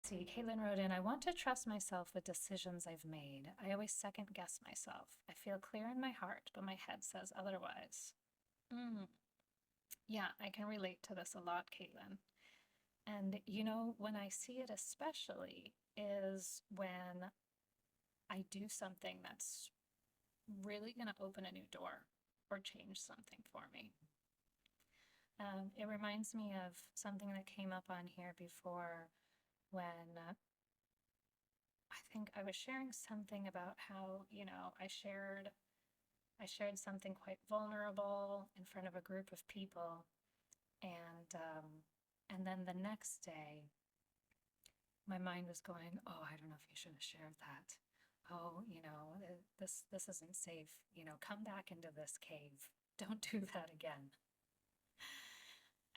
See, Caitlin wrote in, I want to trust myself with decisions I've made. I always second guess myself. I feel clear in my heart, but my head says otherwise. Mm. Yeah, I can relate to this a lot, Caitlin. And when I see it especially is when I do something that's really going to open a new door or change something for me. It reminds me of something that came up on here before when I think I was sharing something about how, I shared something quite vulnerable in front of a group of people, and then the next day, my mind was going, "Oh, I don't know if you should have shared that. Oh, this isn't safe. Come back into this cave. Don't do that again."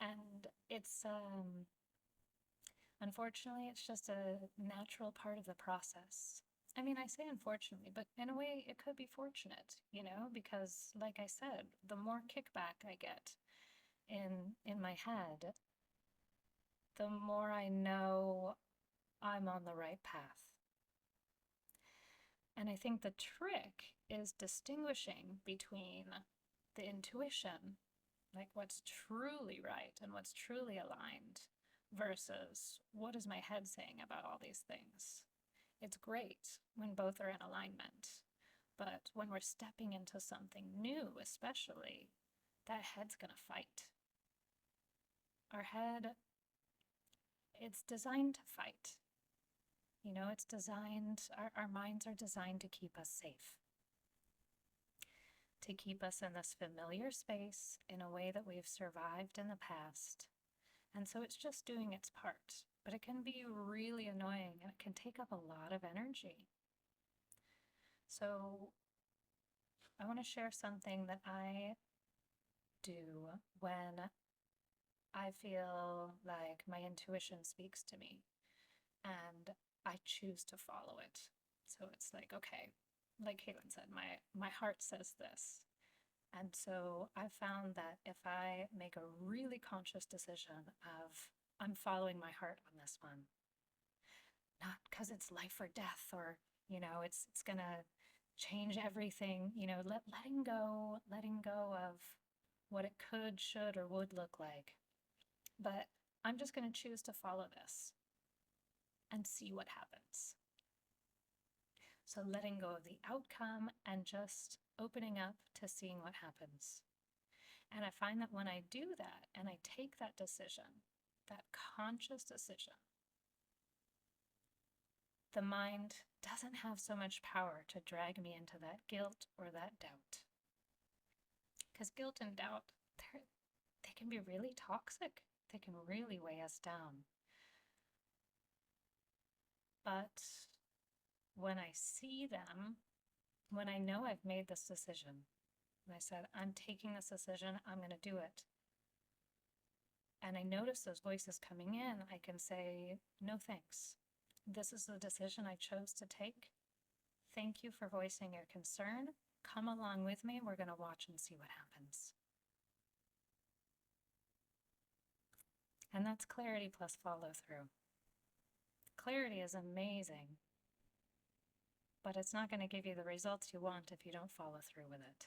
And unfortunately, it's just a natural part of the process. I mean, I say unfortunately, but in a way, it could be fortunate, because like I said, the more kickback I get in my head, the more I know I'm on the right path. And I think the trick is distinguishing between the intuition, like what's truly right and what's truly aligned, versus what is my head saying about all these things. It's great when both are in alignment, but when we're stepping into something new, especially, that head's gonna fight. Our head, it's designed to fight. It's designed, our minds are designed to keep us safe, to keep us in this familiar space in a way that we've survived in the past. And so it's just doing its part, but it can be really annoying and it can take up a lot of energy. So I want to share something that I do when I feel like my intuition speaks to me and I choose to follow it. So it's like, okay, like Caitlin said, my heart says this. And so I found that if I make a really conscious decision of I'm following my heart on this one, not because it's life or death or, it's gonna change everything, letting go of what it could, should, or would look like. But I'm just gonna choose to follow this and see what happens. So letting go of the outcome and just opening up to seeing what happens. And I find that when I do that and I take that decision, that conscious decision, the mind doesn't have so much power to drag me into that guilt or that doubt. Because guilt and doubt, they can be really toxic. They can really weigh us down. But when I see them, when I know I've made this decision, and I said, I'm taking this decision, I'm going to do it, and I notice those voices coming in, I can say, no thanks. This is the decision I chose to take. Thank you for voicing your concern. Come along with me. We're going to watch and see what happens. And that's clarity plus follow through. Clarity is amazing, but it's not going to give you the results you want if you don't follow through with it.